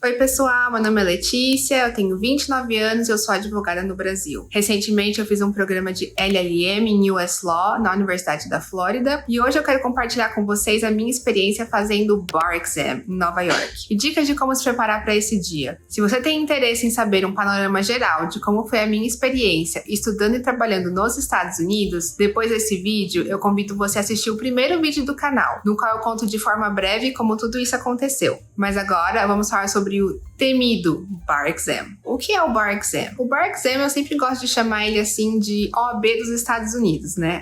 Oi pessoal, meu nome é Letícia, eu tenho 29 anos e eu sou advogada no Brasil. Recentemente eu fiz um programa de LLM em US Law na Universidade da Flórida e hoje eu quero compartilhar com vocês a minha experiência fazendo o Bar Exam em Nova York e dicas de como se preparar para esse dia. Se você tem interesse em saber um panorama geral de como foi a minha experiência estudando e trabalhando nos Estados Unidos, depois desse vídeo eu convido você a assistir o primeiro vídeo do canal, no qual eu conto de forma breve como tudo isso aconteceu. Mas agora vamos falar sobre o temido Bar Exam. O que é o Bar Exam? O Bar Exam eu sempre gosto de chamar ele assim de OAB dos Estados Unidos, né?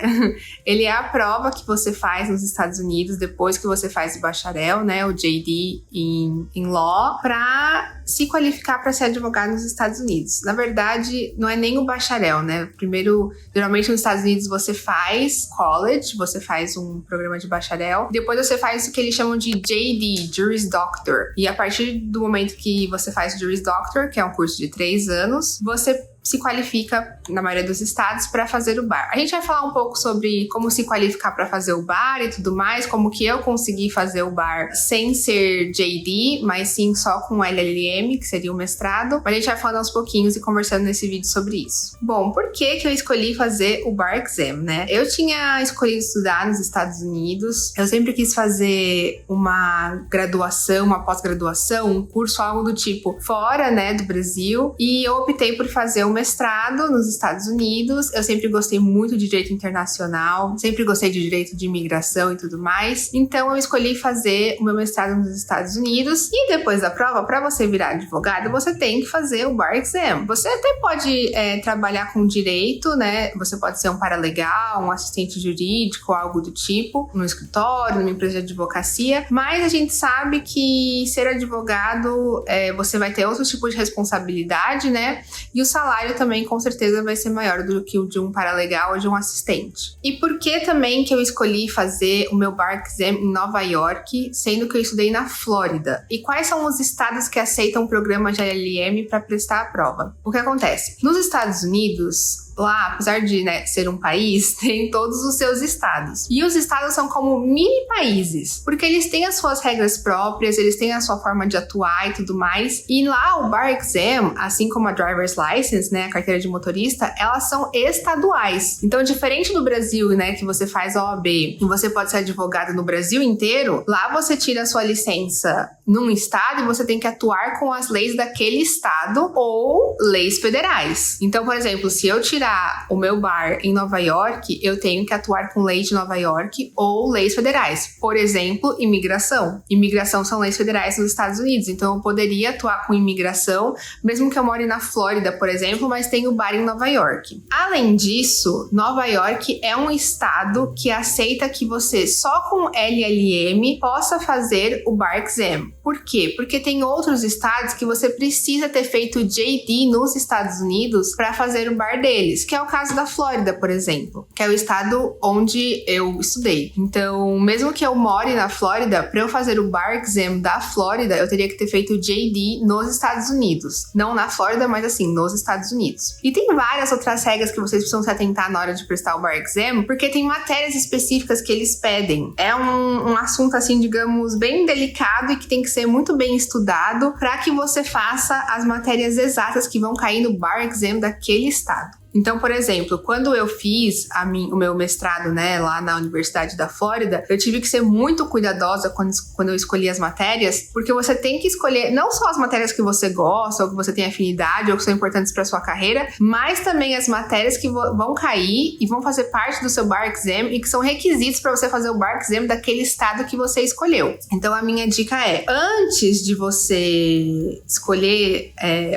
Ele é a prova que você faz nos Estados Unidos depois que você faz o bacharel, né? O JD em Law, para se qualificar para ser advogado nos Estados Unidos. Na verdade, não é nem o bacharel, né? Primeiro, geralmente nos Estados Unidos você faz college, você faz um programa de bacharel, depois você faz o que eles chamam de JD, Juris Doctor. E a partir do momento que você faz o Juris Doctor, que é um curso de 3 anos, você se qualifica, na maioria dos estados, para fazer o bar. A gente vai falar um pouco sobre como se qualificar para fazer o bar e tudo mais, como que eu consegui fazer o bar sem ser JD, mas sim só com LLM, que seria o mestrado. Mas a gente vai falando aos pouquinhos e conversando nesse vídeo sobre isso. Bom, por que eu escolhi fazer o Bar Exam, né? Eu tinha escolhido estudar nos Estados Unidos, eu sempre quis fazer uma graduação, uma pós-graduação, um curso, algo do tipo, fora, né, do Brasil, e eu optei por fazer o mestrado nos Estados Unidos. Eu sempre gostei muito de direito internacional, sempre gostei de direito de imigração e tudo mais. Então eu escolhi fazer o meu mestrado nos Estados Unidos e depois da prova, para você virar advogado, você tem que fazer o Bar Exam. Você até pode trabalhar com direito, né? Você pode ser um paralegal, um assistente jurídico, algo do tipo, no escritório, numa empresa de advocacia, mas a gente sabe que ser advogado, você vai ter outro tipo de responsabilidade, né? E o salário também com certeza vai ser maior do que o de um paralegal ou de um assistente. E por que também que eu escolhi fazer o meu Bar Exam em Nova York, sendo que eu estudei na Flórida? E quais são os estados que aceitam o programa de LLM para prestar a prova? O que acontece? Nos Estados Unidos, lá, apesar de, né, ser um país, tem todos os seus estados. E os estados são como mini países, porque eles têm as suas regras próprias, eles têm a sua forma de atuar e tudo mais. E lá o Bar Exam, assim como a Driver's License, né, a carteira de motorista, elas são estaduais. Então, diferente do Brasil, né, que você faz OAB e você pode ser advogado no Brasil inteiro, lá você tira a sua licença num estado e você tem que atuar com as leis daquele estado ou leis federais. Então, por exemplo, se eu tirar o meu bar em Nova York, eu tenho que atuar com leis de Nova York ou leis federais. Por exemplo, imigração. Imigração são leis federais nos Estados Unidos, então eu poderia atuar com imigração, mesmo que eu more na Flórida, por exemplo, mas tenho bar em Nova York. Além disso, Nova York é um estado que aceita que você só com LLM possa fazer o Bar Exam. Por quê? Porque tem outros estados que você precisa ter feito JD nos Estados Unidos para fazer o bar deles, que é o caso da Flórida, por exemplo, que é o estado onde eu estudei. Então, mesmo que eu more na Flórida, para eu fazer o Bar Exam da Flórida, eu teria que ter feito o JD nos Estados Unidos. Não na Flórida, mas assim, nos Estados Unidos. E tem várias outras regras que vocês precisam se atentar na hora de prestar o Bar Exam, porque tem matérias específicas que eles pedem. É um assunto, assim, digamos, bem delicado e que tem que ser muito bem estudado para que você faça as matérias exatas que vão cair no Bar Exam daquele estado. Então, por exemplo, quando eu fiz o meu mestrado, né, lá na Universidade da Flórida, eu tive que ser muito cuidadosa quando eu escolhi as matérias, porque você tem que escolher não só as matérias que você gosta, ou que você tem afinidade, ou que são importantes para sua carreira, mas também as matérias que vão cair e vão fazer parte do seu Bar Exam e que são requisitos para você fazer o Bar Exam daquele estado que você escolheu. Então, a minha dica é, antes de você escolher,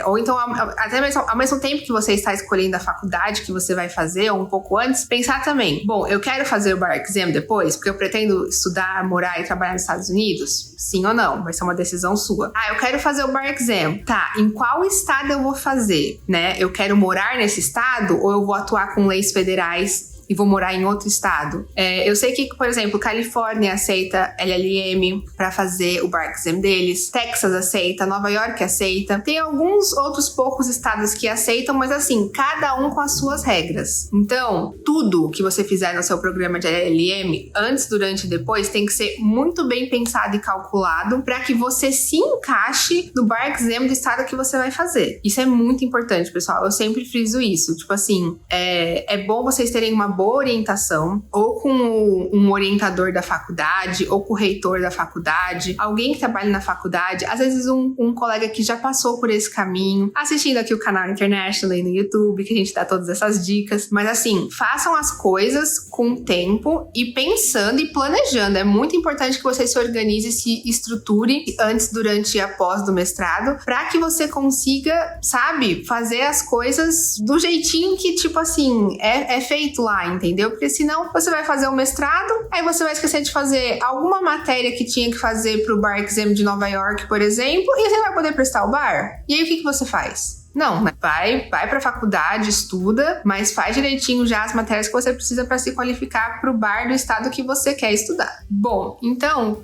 ou então até mesmo, ao mesmo tempo que você está escolhendo a faculdade que você vai fazer, ou um pouco antes, pensar também, bom, eu quero fazer o Bar Exam depois, porque eu pretendo estudar, morar e trabalhar nos Estados Unidos? Sim ou não? Vai ser uma decisão sua. Ah, eu quero fazer o Bar Exam. Tá, em qual estado eu vou fazer, né? Eu quero morar nesse estado ou eu vou atuar com leis federais e vou morar em outro estado. Eu sei que, por exemplo, Califórnia aceita LLM para fazer o bar exam deles, Texas aceita, Nova York aceita. Tem alguns outros poucos estados que aceitam, mas assim, cada um com as suas regras. Então, tudo que você fizer no seu programa de LLM, antes, durante e depois, tem que ser muito bem pensado e calculado para que você se encaixe no bar exam do estado que você vai fazer. Isso é muito importante, pessoal. Eu sempre friso isso. Tipo assim, é bom vocês terem uma boa orientação, ou com um orientador da faculdade, ou com o reitor da faculdade, alguém que trabalha na faculdade, às vezes um colega que já passou por esse caminho, assistindo aqui o canal International no YouTube, que a gente dá todas essas dicas. Mas assim, façam as coisas com tempo e pensando e planejando. É muito importante que você se organize, se estruture antes, durante e após do mestrado, para que você consiga, sabe, fazer as coisas do jeitinho que, tipo assim, é feito lá, entendeu? Porque senão você vai fazer o mestrado, aí você vai esquecer de fazer alguma matéria que tinha que fazer pro bar exam de Nova York, por exemplo, e você vai poder prestar o bar. E aí o que você faz? Não, né? Vai pra faculdade, estuda, mas faz direitinho já as matérias que você precisa para se qualificar pro bar do estado que você quer estudar. Bom, então,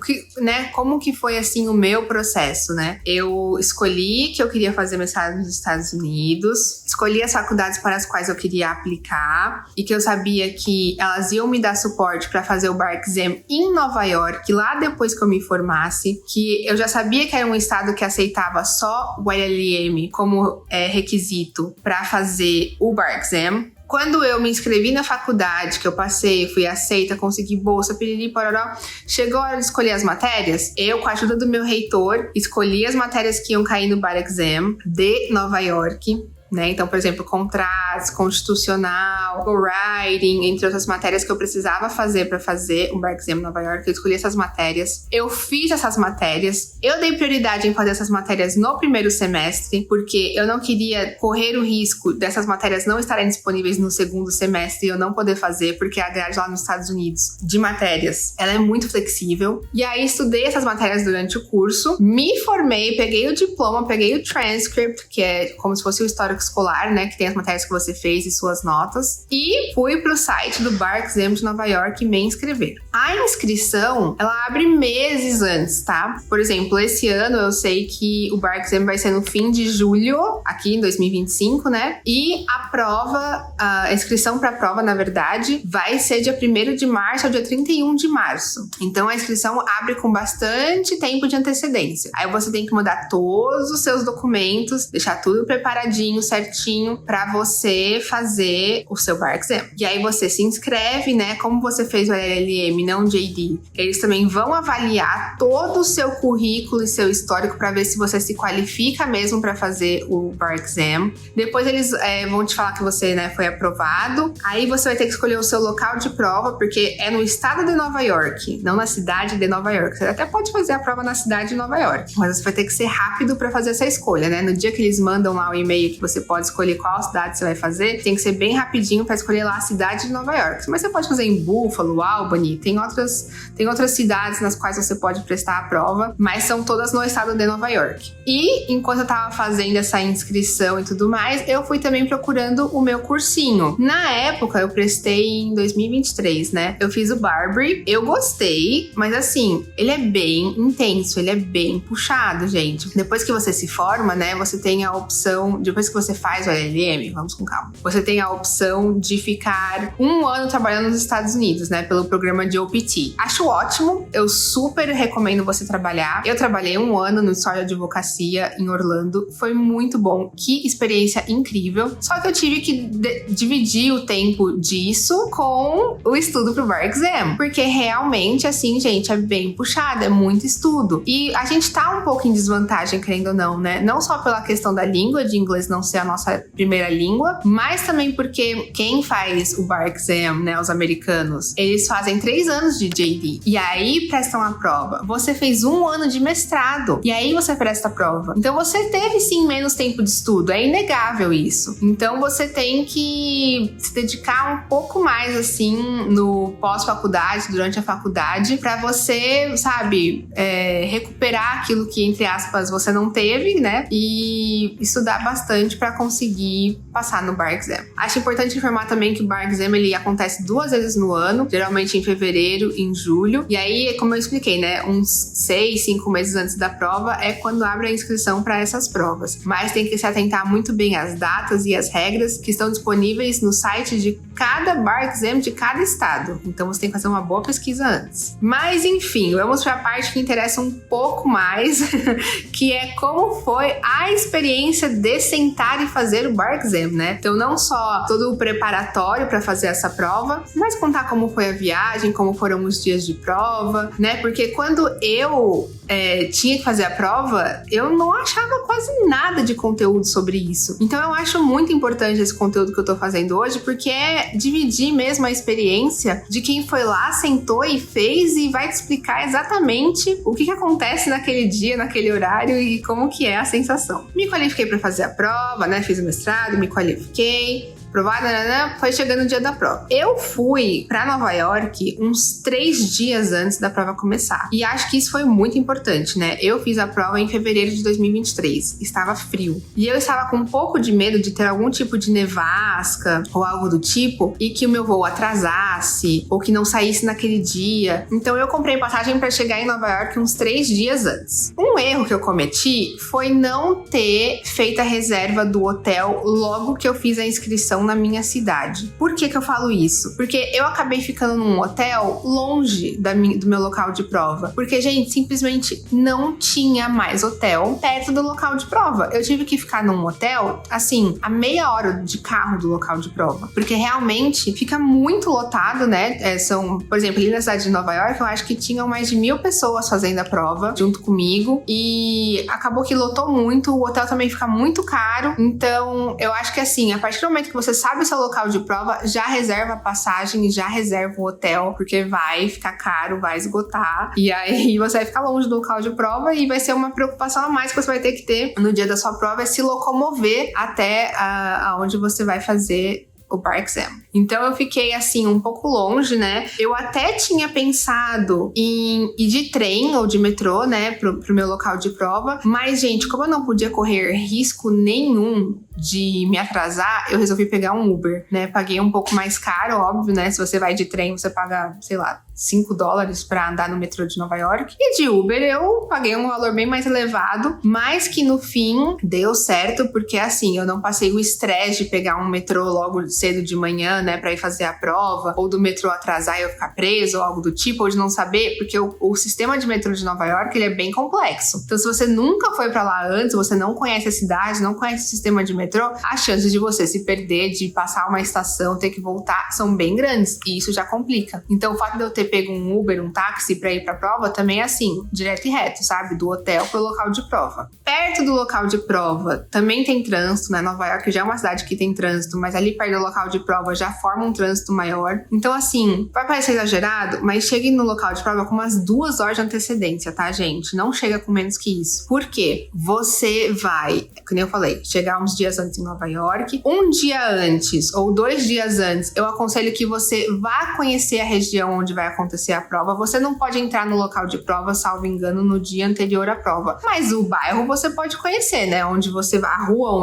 como que foi assim o meu processo, né? Eu escolhi que eu queria fazer mestrado nos Estados Unidos, escolhi as faculdades para as quais eu queria aplicar e que eu sabia que elas iam me dar suporte para fazer o bar exam em Nova York, lá depois que eu me formasse, que eu já sabia que era um estado que aceitava só o LLM como requisito para fazer o bar exam. Quando eu me inscrevi na faculdade, que eu passei, fui aceita, consegui bolsa, piriri, pororó, chegou a hora de escolher as matérias, eu, com a ajuda do meu reitor, escolhi as matérias que iam cair no bar exam de Nova York. Né? Então, por exemplo, contratos, constitucional, writing, entre outras matérias que eu precisava fazer para fazer o bar exam em Nova York. Eu escolhi essas matérias, eu fiz essas matérias, eu dei prioridade em fazer essas matérias no primeiro semestre, porque eu não queria correr o risco dessas matérias não estarem disponíveis no segundo semestre e eu não poder fazer, porque a grade lá nos Estados Unidos de matérias, ela é muito flexível. E aí estudei essas matérias durante o curso, me formei, peguei o diploma, peguei o transcript, que é como se fosse o histórico escolar, né, que tem as matérias que você fez e suas notas, e fui pro site do bar exam de Nova York me inscrever. A inscrição, ela abre meses antes, tá? Por exemplo, esse ano eu sei que o bar exam vai ser no fim de julho, aqui em 2025, né? E a inscrição pra prova, na verdade, vai ser dia 1º de março ao dia 31 de março. Então a inscrição abre com bastante tempo de antecedência. Aí você tem que mudar todos os seus documentos, deixar tudo preparadinho, certinho, pra você fazer o seu bar exam. E aí você se inscreve, né? Como você fez o LLM, não o JD, eles também vão avaliar todo o seu currículo e seu histórico pra ver se você se qualifica mesmo pra fazer o bar exam. Depois eles vão te falar que você, né, foi aprovado. Aí você vai ter que escolher o seu local de prova, porque é no estado de Nova York, não na cidade de Nova York. Você até pode fazer a prova na cidade de Nova York, mas você vai ter que ser rápido pra fazer essa escolha, né? No dia que eles mandam lá o e-mail que você pode escolher qual cidade você vai fazer, tem que ser bem rapidinho para escolher lá a cidade de Nova York. Mas você pode fazer em Buffalo, Albany, tem outras cidades nas quais você pode prestar a prova, mas são todas no estado de Nova York. E enquanto eu tava fazendo essa inscrição e tudo mais, eu fui também procurando o meu cursinho. Na época, eu prestei em 2023, né? Eu fiz o Barbary, eu gostei, mas assim, ele é bem intenso, ele é bem puxado, gente. Depois que você se forma, né, você tem a opção, depois que você faz o LLM, vamos com calma, você tem a opção de ficar 1 ano trabalhando nos Estados Unidos, né, pelo programa de OPT. Acho ótimo, eu super recomendo você trabalhar. Eu trabalhei 1 ano no escritório de advocacia em Orlando, foi muito bom, que experiência incrível. Só que eu tive que dividir o tempo disso com o estudo pro bar exam, porque realmente, assim, gente, é bem puxado, é muito estudo. E a gente tá um pouco em desvantagem, querendo ou não, né? Não só pela questão da língua, de inglês não ser a nossa primeira língua, mas também porque quem faz o bar exam, né, os americanos, eles fazem 3 anos de JD e aí prestam a prova. Você fez 1 ano de mestrado e aí você presta a prova. Então você teve sim menos tempo de estudo, é inegável isso. Então você tem que se dedicar um pouco mais assim no pós-faculdade, durante a faculdade, pra você, sabe, recuperar aquilo que, entre aspas, você não teve, né, e estudar bastante para conseguir passar no Bar Exam. Acho importante informar também que o Bar Exam ele acontece 2 vezes no ano, geralmente em fevereiro e em julho. E aí, como eu expliquei, né, uns 6, 5 meses antes da prova é quando abre a inscrição para essas provas. Mas tem que se atentar muito bem às datas e às regras que estão disponíveis no site de cada Bar Exam de cada estado. Então você tem que fazer uma boa pesquisa antes. Mas enfim, vamos para a parte que interessa um pouco mais, que é como foi a experiência de sentar e fazer o Bar Exam, né? Então não só todo o preparatório para fazer essa prova, mas contar como foi a viagem, como foram os dias de prova, né? Porque quando eu tinha que fazer a prova, eu não achava quase nada de conteúdo sobre isso. Então eu acho muito importante esse conteúdo que eu tô fazendo hoje, porque é dividir mesmo a experiência de quem foi lá, sentou e fez e vai te explicar exatamente o que acontece naquele dia, naquele horário e como que é a sensação. Me qualifiquei para fazer a prova, né? Fiz o mestrado, me qualifiquei. Aprovada, foi chegando o dia da prova. Eu fui pra Nova York uns 3 dias antes da prova começar. E acho que isso foi muito importante, né? Eu fiz a prova em fevereiro de 2023. Estava frio. E eu estava com um pouco de medo de ter algum tipo de nevasca ou algo do tipo e que o meu voo atrasasse ou que não saísse naquele dia. Então eu comprei passagem para chegar em Nova York uns 3 dias antes. Um erro que eu cometi foi não ter feito a reserva do hotel logo que eu fiz a inscrição na minha cidade. Por que eu falo isso? Porque eu acabei ficando num hotel longe do meu local de prova. Porque, gente, simplesmente não tinha mais hotel perto do local de prova. Eu tive que ficar num hotel, assim, a meia hora de carro do local de prova. Porque realmente fica muito lotado, né? Por exemplo, ali na cidade de Nova York, eu acho que tinham mais de 1.000 pessoas fazendo a prova junto comigo. E acabou que lotou muito. O hotel também fica muito caro. Então, eu acho que assim, a partir do momento que você sabe o seu local de prova, já reserva a passagem, já reserva o hotel, porque vai ficar caro, vai esgotar. E aí você vai ficar longe do local de prova e vai ser uma preocupação a mais que você vai ter que ter no dia da sua prova, é se locomover até aonde você vai fazer o Bar Exam. Então eu fiquei assim um pouco longe, né? Eu até tinha pensado em ir de trem ou de metrô, né, pro meu local de prova, mas gente, como eu não podia correr risco nenhum de me atrasar, eu resolvi pegar um Uber, né? Paguei um pouco mais caro, óbvio, né? Se você vai de trem, você paga, sei lá, $5 pra andar no metrô de Nova York. E de Uber eu paguei um valor bem mais elevado, mas que no fim deu certo, porque assim, eu não passei o estresse de pegar um metrô logo cedo de manhã, né, pra ir fazer a prova, ou do metrô atrasar e eu ficar preso, ou algo do tipo, ou de não saber, porque o sistema de metrô de Nova York, ele é bem complexo. Então, se você nunca foi pra lá antes, você não conhece a cidade, não conhece o sistema de metrô, as chances de você se perder, de passar uma estação, ter que voltar, são bem grandes, e isso já complica. Então, o fato de eu ter pego um Uber, um táxi pra ir pra prova, também é assim, direto e reto, sabe? Do hotel pro local de prova. Perto do local de prova, também tem trânsito, né? Nova York já é uma cidade que tem trânsito, mas ali perto do local de prova já forma um trânsito maior. Então, assim, vai parecer exagerado, mas chegue no local de prova com umas 2 horas de antecedência, tá, gente? Não chega com menos que isso. Por quê? Você vai, como eu falei, chegar uns dias antes em Nova York. Um dia antes ou 2 dias antes, eu aconselho que você vá conhecer a região onde vai acontecer a prova. Você não pode entrar no local de prova, salvo engano, no dia anterior à prova. Mas o bairro você pode conhecer, né? Onde você vai, a rua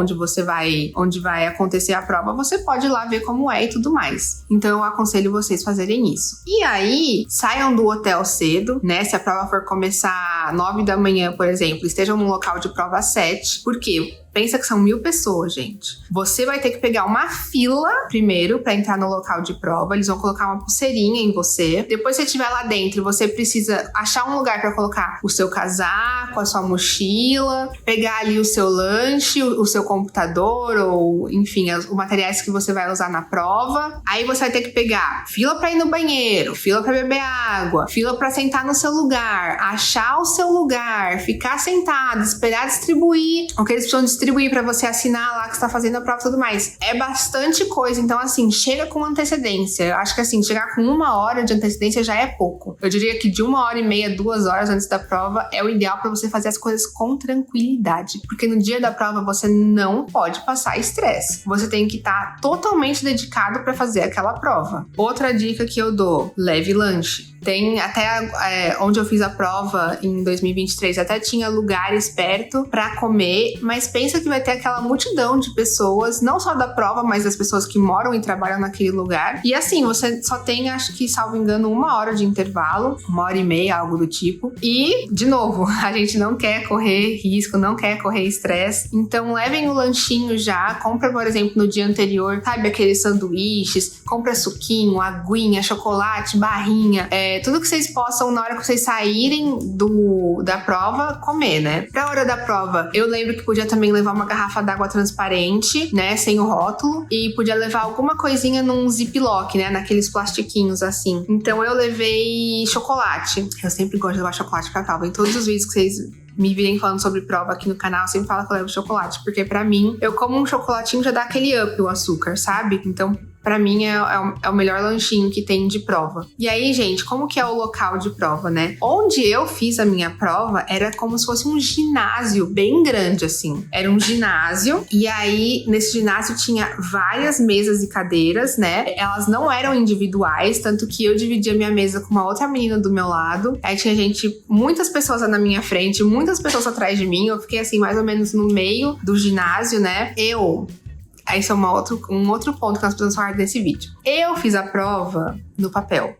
onde vai acontecer a prova, você pode ir lá ver como é e tudo mais. Então eu aconselho vocês fazerem isso. E aí, saiam do hotel cedo, né? Se a prova for começar 9 da manhã, por exemplo, estejam no local de prova às 7. Por quê? Pensa que são 1.000 pessoas, gente. Você vai ter que pegar uma fila primeiro pra entrar no local de prova. Eles vão colocar uma pulseirinha em você. Depois que você estiver lá dentro, você precisa achar um lugar pra colocar o seu casaco, a sua mochila, pegar ali o seu lanche, o seu computador ou, enfim, os materiais que você vai usar na prova. Aí você vai ter que pegar fila pra ir no banheiro, fila pra beber água, fila pra sentar no seu lugar, achar o seu lugar, ficar sentado, esperar distribuir o que eles precisam distribuir pra você assinar lá que você tá fazendo a prova e tudo mais. É bastante coisa, então assim, chega com antecedência. Eu acho que assim, chegar com 1 hora de antecedência já é pouco. Eu diria que de 1h30, 2 horas antes da prova é o ideal pra você fazer as coisas com tranquilidade. Porque no dia da prova você não pode passar estresse. Você tem que estar totalmente dedicado pra fazer aquela prova. Outra dica que eu dou, leve lanche. Tem até onde eu fiz a prova em 2023, até tinha lugares perto pra comer, mas pensa que vai ter aquela multidão de pessoas, não só da prova, mas das pessoas que moram e trabalham naquele lugar. E assim, você só tem, acho que, salvo engano, 1 hora de intervalo, 1h30, algo do tipo. E, de novo, a gente não quer correr risco, não quer correr estresse. Então, levem o lanchinho já, compra, por exemplo, no dia anterior, sabe, aqueles sanduíches, compra suquinho, aguinha, chocolate, barrinha, tudo que vocês possam, na hora que vocês saírem da prova, comer, né? Pra hora da prova, eu lembro que podia também levar uma garrafa d'água transparente, né, sem o rótulo, e podia levar alguma coisinha num ziplock, né, naqueles plastiquinhos assim. Então eu levei chocolate. Eu sempre gosto de levar chocolate pra prova. Em todos os vídeos que vocês me virem falando sobre prova aqui no canal, eu sempre falo que eu levo chocolate, porque pra mim, eu como um chocolatinho já dá aquele up o açúcar, sabe? Então, pra mim é o melhor lanchinho que tem de prova. E aí, gente, como que é o local de prova, né? Onde eu fiz a minha prova era como se fosse um ginásio bem grande, assim. Era um ginásio, e aí nesse ginásio tinha várias mesas e cadeiras, né? Elas não eram individuais, tanto que eu dividia minha mesa com uma outra menina do meu lado. Aí tinha muitas pessoas na minha frente, muitas pessoas atrás de mim. Eu fiquei assim, mais ou menos no meio do ginásio, né? Esse é um outro ponto que nós precisamos falar desse vídeo. Eu fiz a prova no papel.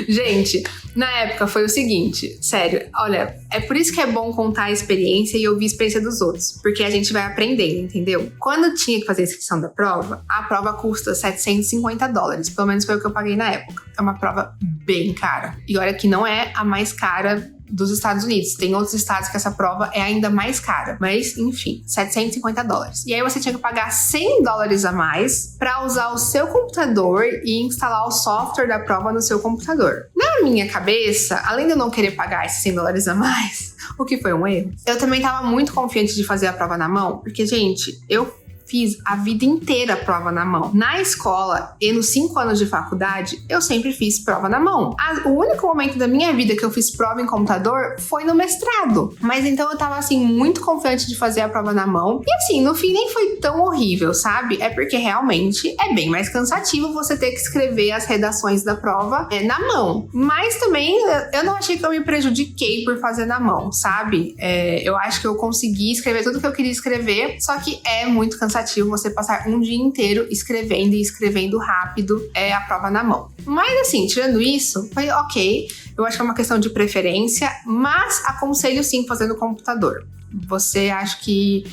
Gente, na época foi o seguinte, sério, olha, é por isso que é bom contar a experiência e ouvir a experiência dos outros, porque a gente vai aprendendo, entendeu? Quando tinha que fazer a inscrição da prova, a prova custa $750, pelo menos foi o que eu paguei na época. É uma prova bem cara. E olha que não é a mais cara dos Estados Unidos. Tem outros estados que essa prova é ainda mais cara. Mas, enfim, $750. E aí você tinha que pagar $100 a mais para usar o seu computador e instalar o software da prova no seu computador. Na minha cabeça, além de eu não querer pagar esses $100 a mais, o que foi um erro, eu também tava muito confiante de fazer a prova na mão, porque, gente, eu fiz a vida inteira prova na mão. Na escola e nos 5 anos de faculdade, eu sempre fiz prova na mão. O único momento da minha vida que eu fiz prova em computador foi no mestrado. Mas então eu tava, assim, muito confiante de fazer a prova na mão. E assim, no fim nem foi tão horrível, sabe? É porque realmente é bem mais cansativo você ter que escrever as redações da prova na mão. Mas também eu não achei que eu me prejudiquei por fazer na mão, sabe? Eu acho que eu consegui escrever tudo que eu queria escrever, só que é muito cansativo você passar um dia inteiro escrevendo e escrevendo rápido a prova na mão. Mas assim, tirando isso, foi ok. Eu acho que é uma questão de preferência, mas aconselho sim fazer no computador. Você acha que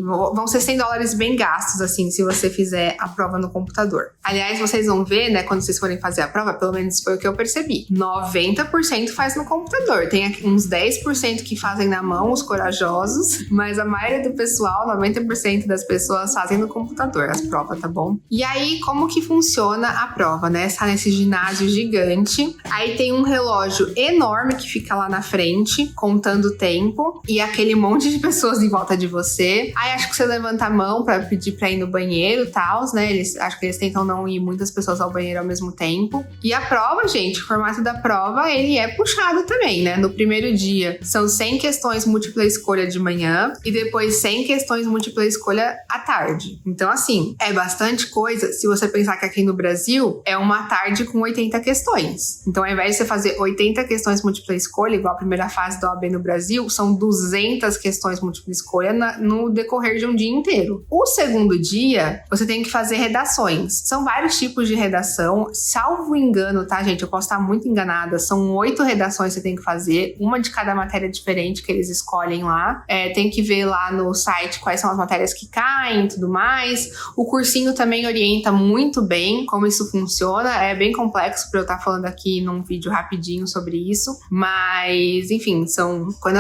vão ser $100 bem gastos, assim, se você fizer a prova no computador. Aliás, vocês vão ver, né, quando vocês forem fazer a prova, pelo menos foi o que eu percebi. 90% faz no computador. Tem uns 10% que fazem na mão, os corajosos, mas a maioria do pessoal, 90% das pessoas fazem no computador as provas, tá bom? E aí, como que funciona a prova, né? Está nesse ginásio gigante, aí tem um relógio enorme que fica lá na frente, contando o tempo, e aquele monte de pessoas em volta de você. Aí acho que você levanta a mão pra pedir pra ir no banheiro e tal, né? Acho que eles tentam não ir muitas pessoas ao banheiro ao mesmo tempo. E a prova, gente, o formato da prova, ele é puxado também, né? No primeiro dia, são 100 questões múltipla escolha de manhã e depois 100 questões múltipla escolha à tarde. Então, assim, é bastante coisa se você pensar que aqui no Brasil é uma tarde com 80 questões. Então, ao invés de você fazer 80 questões múltipla escolha, igual a primeira fase da OAB no Brasil, são 200 questões múltipla escolha no decorrer de um dia inteiro. O segundo dia, você tem que fazer redações. São vários tipos de redação. Salvo engano, tá, gente? Eu posso estar muito enganada. São 8 redações que você tem que fazer. Uma de cada matéria diferente que eles escolhem lá. Tem que ver lá no site quais são as matérias que caem e tudo mais. O cursinho também orienta muito bem como isso funciona. É bem complexo para eu estar falando aqui num vídeo rapidinho sobre isso. Mas, enfim,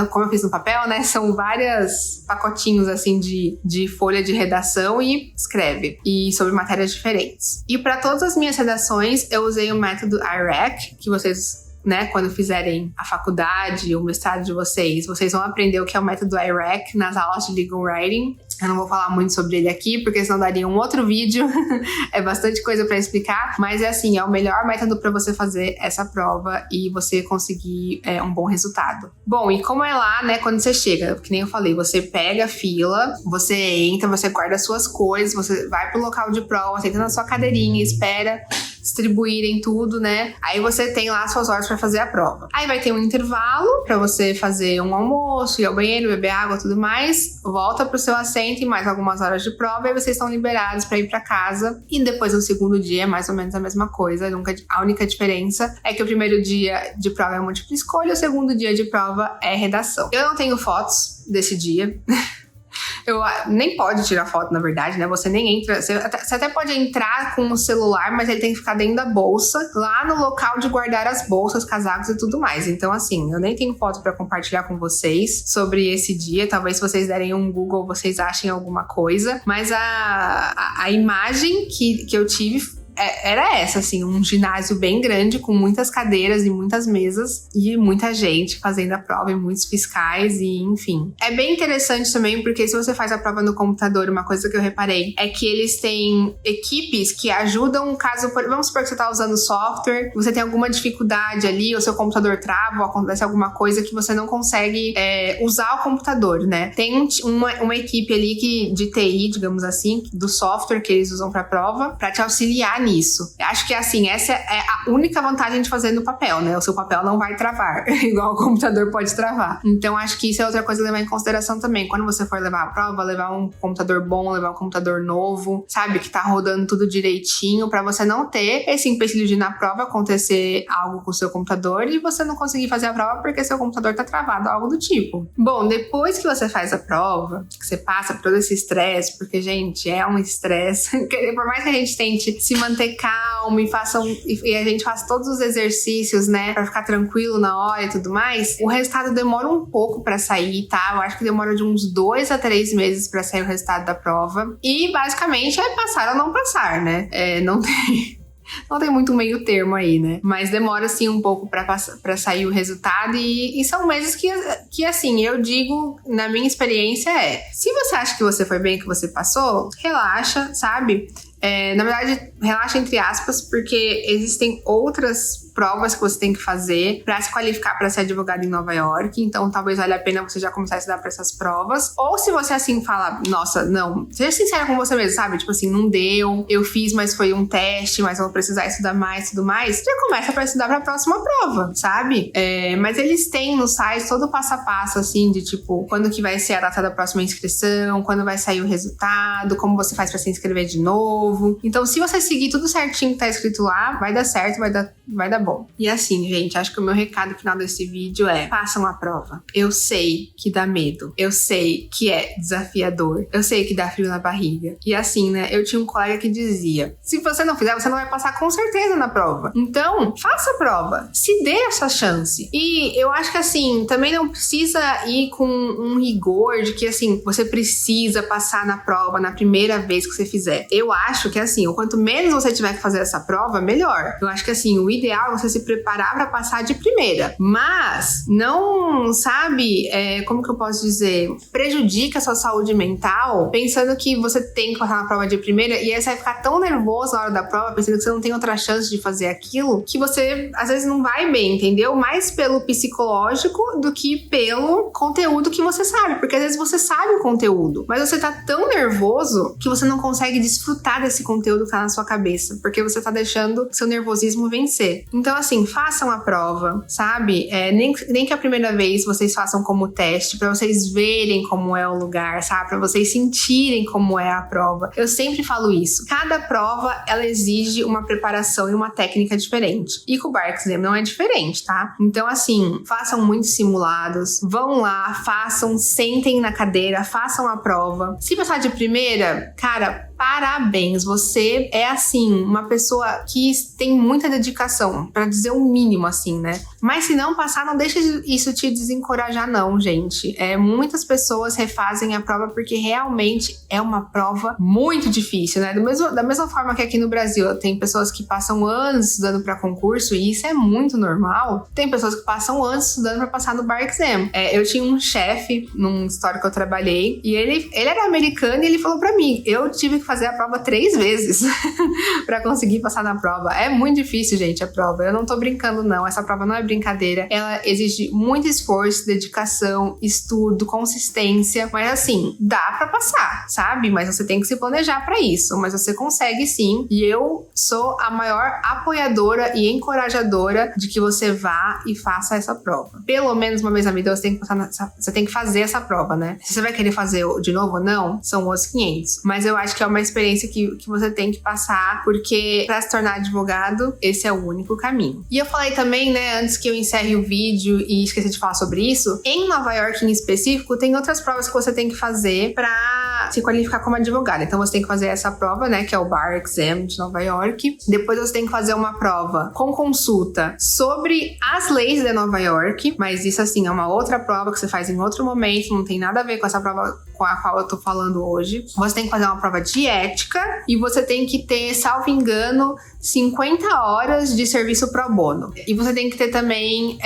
como eu fiz no papel, né? São várias pacotinhos assim de folha de redação e escreve. E sobre matérias diferentes. E para todas as minhas redações, eu usei o método IRAC, que vocês, né, quando fizerem a faculdade, o mestrado de vocês vão aprender o que é o método IRAC nas aulas de Legal Writing. Eu não vou falar muito sobre ele aqui, porque senão daria um outro vídeo. É bastante coisa para explicar, mas é assim, é o melhor método para você fazer essa prova e você conseguir um bom resultado. Bom, e como é lá, né, quando você chega, que nem eu falei, você pega a fila, você entra, você guarda as suas coisas, você vai pro local de prova, senta na sua cadeirinha, espera. distribuírem tudo, né? Aí você tem lá as suas horas pra fazer a prova. Aí vai ter um intervalo pra você fazer um almoço, ir ao banheiro, beber água, tudo mais. Volta pro seu assento e mais algumas horas de prova, e vocês estão liberados pra ir pra casa. E depois no segundo dia é mais ou menos a mesma coisa. A única diferença é que o primeiro dia de prova é múltipla escolha, o segundo dia de prova é redação. Eu não tenho fotos desse dia. Eu nem pode tirar foto, na verdade, né? Você nem entra. Você até pode entrar com o celular, mas ele tem que ficar dentro da bolsa, lá no local de guardar as bolsas, casacos e tudo mais. Então, assim, eu nem tenho foto pra compartilhar com vocês sobre esse dia. Talvez se vocês derem um Google, vocês achem alguma coisa. Mas a imagem que eu tive era essa, assim, um ginásio bem grande, com muitas cadeiras e muitas mesas e muita gente fazendo a prova e muitos fiscais e enfim. É bem interessante também, porque se você faz a prova no computador, uma coisa que eu reparei é que eles têm equipes que ajudam caso, vamos supor que você tá usando software, você tem alguma dificuldade ali, ou seu computador trava, ou acontece alguma coisa que você não consegue usar o computador, né? Tem uma equipe ali de TI, digamos assim, do software que eles usam pra prova, pra te auxiliar nisso. Acho que assim, essa é a única vantagem de fazer no papel, né? O seu papel não vai travar, igual o computador pode travar. Então acho que isso é outra coisa a levar em consideração também. Quando você for levar a prova, levar um computador bom, levar um computador novo, sabe? Que tá rodando tudo direitinho, pra você não ter esse empecilho de na prova acontecer algo com o seu computador e você não conseguir fazer a prova porque seu computador tá travado, algo do tipo. Bom, depois que você faz a prova, que você passa por todo esse estresse, porque, gente, é um estresse, por mais que a gente tente se manter calmo e a gente faça todos os exercícios, né, pra ficar tranquilo na hora e tudo mais, o resultado demora um pouco pra sair, tá? Eu acho que demora de uns 2 a 3 meses pra sair o resultado da prova. E basicamente é passar ou não passar, né? Não tem muito meio termo aí, né? Mas demora, assim, um pouco pra sair o resultado e são meses que, assim, eu digo, na minha experiência se você acha que você foi bem, que você passou, relaxa, sabe? Na verdade, relaxa entre aspas, porque existem outras provas que você tem que fazer para se qualificar para ser advogado em Nova York, então talvez valha a pena você já começar a estudar para essas provas. Ou se você assim fala, nossa, não, seja sincera com você mesmo, sabe? Tipo assim, não deu, eu fiz, mas foi um teste, mas eu vou precisar estudar mais e tudo mais, já começa para estudar para a próxima prova, sabe? Mas eles têm no site todo o passo a passo, assim, de tipo, quando que vai ser a data da próxima inscrição, quando vai sair o resultado, como você faz para se inscrever de novo. Então, se você seguir tudo certinho que tá escrito lá, vai dar certo, vai dar bom. E assim, gente, acho que o meu recado final desse vídeo façam a prova. Eu sei que dá medo. Eu sei que é desafiador. Eu sei que dá frio na barriga. E assim, né, eu tinha um colega que dizia, se você não fizer, você não vai passar com certeza na prova. Então, faça a prova. Se dê essa chance. E eu acho que assim, também não precisa ir com um rigor de que assim, você precisa passar na prova na primeira vez que você fizer. Eu acho que assim, o quanto menos você tiver que fazer essa prova, melhor. Eu acho que assim, o ideal é você se preparar pra passar de primeira. Mas não, sabe, como que eu posso dizer, prejudica a sua saúde mental pensando que você tem que passar na prova de primeira e aí você vai ficar tão nervoso na hora da prova, pensando que você não tem outra chance de fazer aquilo, que você às vezes não vai bem, entendeu? Mais pelo psicológico do que pelo conteúdo que você sabe, porque às vezes você sabe o conteúdo, mas você tá tão nervoso que você não consegue desfrutar desse conteúdo que tá na sua cabeça, porque você tá deixando seu nervosismo vencer. Então, assim, façam a prova, sabe? Nem que a primeira vez vocês façam como teste, pra vocês verem como é o lugar, sabe? Pra vocês sentirem como é a prova. Eu sempre falo isso. Cada prova, ela exige uma preparação e uma técnica diferente. E com o Bar Exam não é diferente, tá? Então, assim, façam muitos simulados, vão lá, façam, sentem na cadeira, façam a prova. Se passar de primeira, cara, parabéns, você é assim, uma pessoa que tem muita dedicação, pra dizer o mínimo, assim, né? Mas se não passar, não deixa isso te desencorajar, não, gente. Muitas pessoas refazem a prova porque realmente é uma prova muito difícil, né? Da mesma forma que aqui no Brasil tem pessoas que passam anos estudando pra concurso, e isso é muito normal. Tem pessoas que passam anos estudando pra passar no Bar Exam. Eu tinha um chefe num escritório que eu trabalhei, e ele era americano e ele falou pra mim, eu tive que fazer a prova 3 vezes pra conseguir passar na prova. É muito difícil, gente, a prova. Eu não tô brincando, não. Essa prova não é brincadeira. Ela exige muito esforço, dedicação, estudo, consistência. Mas assim, dá pra passar, sabe? Mas você tem que se planejar pra isso. Mas você consegue sim. E eu sou a maior apoiadora e encorajadora de que você vá e faça essa prova. Pelo menos uma vez na vida você tem que fazer essa prova, né? Se você vai querer fazer de novo ou não, são os 500. Mas eu acho que é uma experiência que você tem que passar, porque pra se tornar advogado, esse é o único caminho. E eu falei também, né, antes que eu encerre o vídeo e esqueci de falar sobre isso, em Nova York em específico, tem outras provas que você tem que fazer pra se qualificar como advogado. Então você tem que fazer essa prova, né, que é o Bar Exam de Nova York. Depois você tem que fazer uma prova com consulta sobre as leis de Nova York, mas isso assim é uma outra prova que você faz em outro momento, não tem nada a ver com essa prova com a qual eu tô falando hoje. Você tem que fazer uma prova de ética e você tem que ter, salvo engano, 50 horas de serviço pro bono. E você tem que ter também,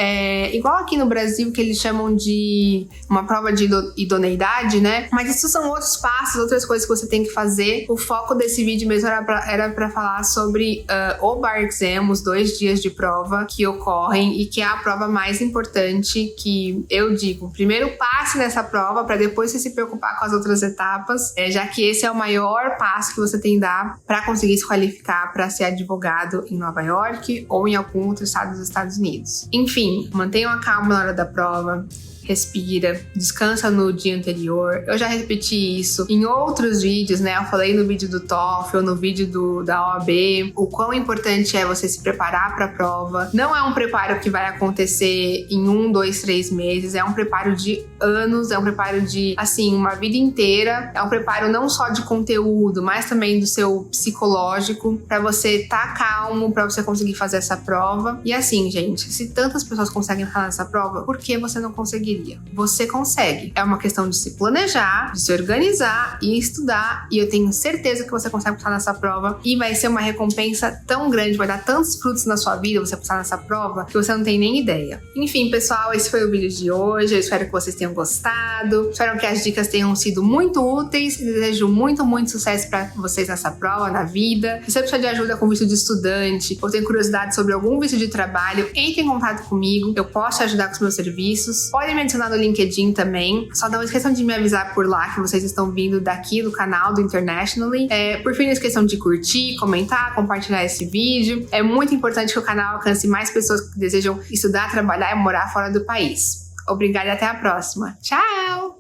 igual aqui no Brasil, que eles chamam de uma prova de idoneidade, né? Mas isso são outros passos, outras coisas que você tem que fazer. O foco desse vídeo mesmo era pra falar sobre o Bar Exam, os 2 dias de prova que ocorrem e que é a prova mais importante que eu digo. Primeiro passe nessa prova para depois você se preocupar com as outras etapas, já que esse é o maior passo que você tem que dar para conseguir se qualificar para ser advogado em Nova York ou em algum outro estado dos Estados Unidos. Enfim, mantenha a calma na hora da prova. Respira, descansa no dia anterior. Eu já repeti isso em outros vídeos, né? Eu falei no vídeo do TOEFL, no vídeo da OAB, o quão importante é você se preparar para a prova. Não é um preparo que vai acontecer em 1, 2, 3 meses, é um preparo de anos, é um preparo de, assim, uma vida inteira. É um preparo não só de conteúdo, mas também do seu psicológico, para você estar calmo, para você conseguir fazer essa prova. E assim, gente, se tantas pessoas conseguem fazer essa prova, por que você não conseguiria? Você consegue. É uma questão de se planejar, de se organizar e estudar. E eu tenho certeza que você consegue passar nessa prova. E vai ser uma recompensa tão grande, vai dar tantos frutos na sua vida você passar nessa prova que você não tem nem ideia. Enfim, pessoal, esse foi o vídeo de hoje. Eu espero que vocês tenham gostado. Espero que as dicas tenham sido muito úteis. E desejo muito, muito sucesso para vocês nessa prova, na vida. Se você precisa de ajuda com visto de estudante ou tem curiosidade sobre algum visto de trabalho, entre em contato comigo. Eu posso te ajudar com os meus serviços. Pode me adicionar no LinkedIn também. Só não esqueçam de me avisar por lá que vocês estão vindo daqui do canal do Internationally. Por fim, não esqueçam de curtir, comentar, compartilhar esse vídeo. É muito importante que o canal alcance mais pessoas que desejam estudar, trabalhar e morar fora do país. Obrigada e até a próxima. Tchau!